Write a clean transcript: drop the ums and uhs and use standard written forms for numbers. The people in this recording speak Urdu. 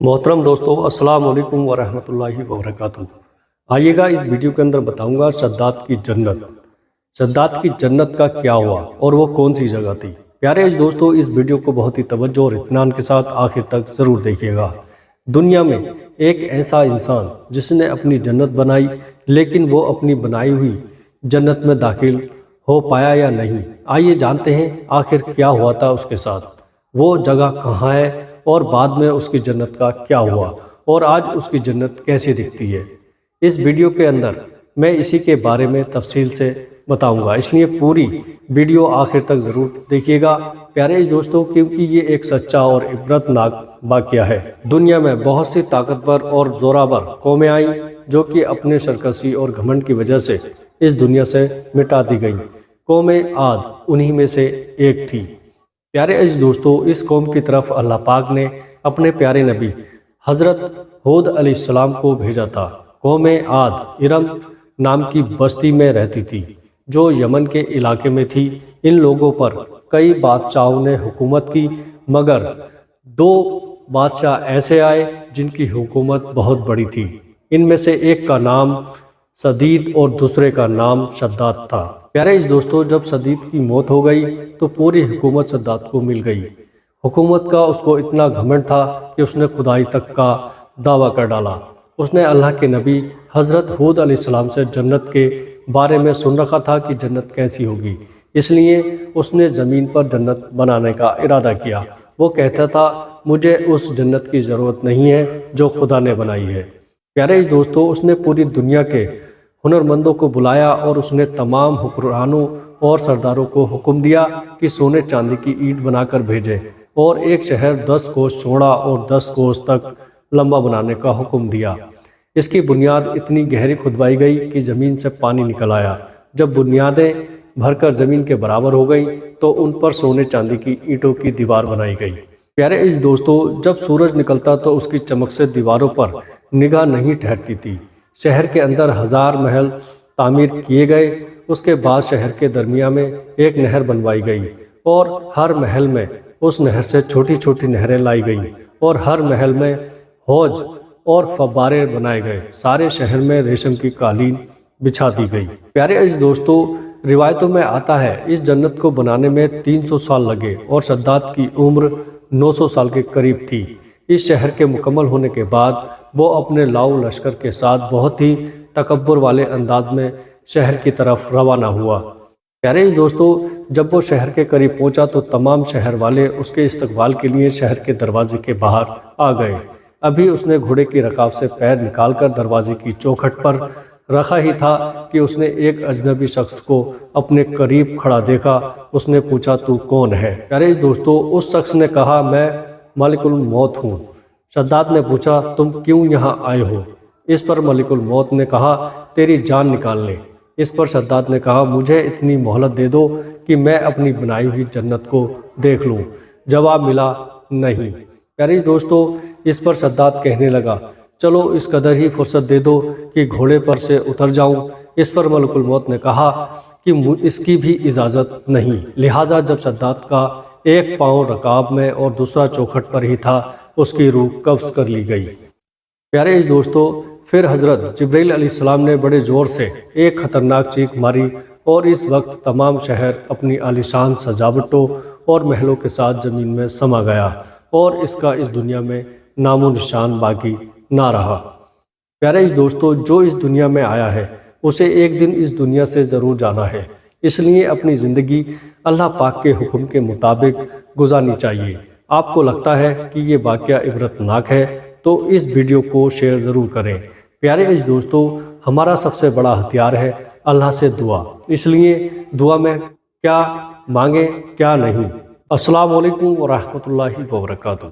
محترم دوستو، السلام علیکم ورحمۃ اللہ وبرکاتہ۔ آئیے گا اس ویڈیو کے اندر بتاؤں گا شداد کی جنت۔ شداد کی جنت کا کیا ہوا اور وہ کون سی جگہ تھی۔ پیارے دوستو، اس ویڈیو کو بہت ہی توجہ اور اطمینان کے ساتھ آخر تک ضرور دیکھیے گا۔ دنیا میں ایک ایسا انسان جس نے اپنی جنت بنائی، لیکن وہ اپنی بنائی ہوئی جنت میں داخل ہو پایا یا نہیں۔ آئیے جانتے ہیں آخر کیا ہوا تھا اس کے ساتھ، وہ جگہ کہاں ہے اور بعد میں اس کی جنت کا کیا ہوا اور آج اس کی جنت کیسی دکھتی ہے۔ اس ویڈیو کے اندر میں اسی کے بارے میں تفصیل سے بتاؤں گا، اس لیے پوری ویڈیو آخر تک ضرور دیکھیے گا پیارے دوستوں، کیونکہ یہ ایک سچا اور عبرت ناک واقعہ ہے۔ دنیا میں بہت سی طاقتور اور زوراور قومیں آئیں جو کہ اپنے سرکشی اور گھمنڈ کی وجہ سے اس دنیا سے مٹا دی گئیں۔ قوم عاد انہی میں سے ایک تھی۔ پیارے عزیز دوستو، اس قوم کی طرف اللہ پاک نے اپنے پیارے نبی حضرت ہود علیہ السلام کو بھیجا تھا۔ قوم عاد ارم نام کی بستی میں رہتی تھی جو یمن کے علاقے میں تھی۔ ان لوگوں پر کئی بادشاہوں نے حکومت کی، مگر دو بادشاہ ایسے آئے جن کی حکومت بہت بڑی تھی۔ ان میں سے ایک کا نام سدید اور دوسرے کا نام شداد تھا۔ پیارے اس دوستو، جب سدید کی موت ہو گئی تو پوری حکومت شداد کو مل گئی۔ حکومت کا اس کو اتنا گھمنڈ تھا کہ اس نے خدائی تک کا دعویٰ کر ڈالا۔ اس نے اللہ کے نبی حضرت ہود علیہ السلام سے جنت کے بارے میں سن رکھا تھا کہ جنت کیسی ہوگی، اس لیے اس نے زمین پر جنت بنانے کا ارادہ کیا۔ وہ کہتا تھا مجھے اس جنت کی ضرورت نہیں ہے جو خدا نے بنائی ہے۔ پیارے دوستو، اس نے پوری دنیا کے ہنرمندوں کو بلایا اور اس نے تمام حکمرانوں اور سرداروں کو حکم دیا کہ سونے چاندی کی اینٹ بنا کر بھیجے اور ایک شہر 10 کوس چوڑا اور 10 کوس تک لمبا بنانے کا حکم دیا۔ اس کی بنیاد اتنی گہری کھدوائی گئی کہ زمین سے پانی نکل آیا۔ جب بنیادیں بھر کر زمین کے برابر ہو گئی تو ان پر سونے چاندی کی اینٹوں کی دیوار بنائی گئی۔ پیارے اس دوستو، جب سورج نکلتا تو اس کی چمک سے دیواروں پر نگاہ نہیں ٹھہرتی تھی۔ شہر کے اندر 1000 محل تعمیر کیے گئے۔ اس کے بعد شہر کے درمیان میں ایک نہر بنوائی گئی اور ہر محل میں اس نہر سے چھوٹی چھوٹی نہریں لائی گئیں اور ہر محل میں حوض اور فوارے بنائے گئے۔ سارے شہر میں ریشم کی قالین بچھا دی گئی۔ پیارے عزیز دوستو، روایتوں میں آتا ہے اس جنت کو بنانے میں 300 سال لگے اور شداد کی عمر 900 سال کے قریب تھی۔ اس شہر کے مکمل ہونے کے بعد وہ اپنے لاؤ لشکر کے ساتھ بہت ہی تکبر والے انداز میں شہر کی طرف روانہ ہوا۔ پیارے دوستو، جب وہ شہر کے قریب پہنچا تو تمام شہر والے اس کے استقبال کے لیے شہر کے دروازے کے باہر آ گئے۔ ابھی اس نے گھوڑے کی رکاب سے پیر نکال کر دروازے کی چوکھٹ پر رکھا ہی تھا کہ اس نے ایک اجنبی شخص کو اپنے قریب کھڑا دیکھا۔ اس نے پوچھا تو کون ہے؟ پیارے دوستو، اس شخص نے کہا میں ملک الموت ہوں۔ شداد نے پوچھا تم کیوں یہاں آئے ہو؟ اس پر ملک الموت نے کہا تیری جان نکال لے۔ اس پر شداد نے کہا مجھے اتنی مہلت دے دو کہ میں اپنی بنائی ہوئی جنت کو دیکھ لوں۔ جواب ملا نہیں۔ پیارے دوستو، اس پر شداد کہنے لگا چلو اس قدر ہی فرصت دے دو کہ گھوڑے پر سے اتر جاؤں۔ اس پر ملک الموت نے کہا کہ اس کی بھی اجازت نہیں۔ لہٰذا جب شداد کا ایک پاؤں رکاب میں اور دوسرا چوکھٹ پر ہی تھا، اس کی روح قبض کر لی گئی۔ پیارے دوستو، پھر حضرت جبرائیل علیہ السلام نے بڑے زور سے ایک خطرناک چیخ ماری اور اس وقت تمام شہر اپنی عالیشان سجاوٹوں اور محلوں کے ساتھ زمین میں سما گیا اور اس کا اس دنیا میں نام و نشان باقی نہ رہا۔ پیارے دوستو، جو اس دنیا میں آیا ہے اسے ایک دن اس دنیا سے ضرور جانا ہے، اس لیے اپنی زندگی اللہ پاک کے حکم کے مطابق گزارنی چاہیے۔ آپ کو لگتا ہے کہ یہ واقعہ عبرت ناک ہے تو اس ویڈیو کو شیئر ضرور کریں۔ پیارے عزیز دوستو، ہمارا سب سے بڑا ہتھیار ہے اللہ سے دعا، اس لیے دعا میں کیا مانگیں کیا نہیں۔ السلام علیکم ورحمۃ اللہ وبرکاتہ۔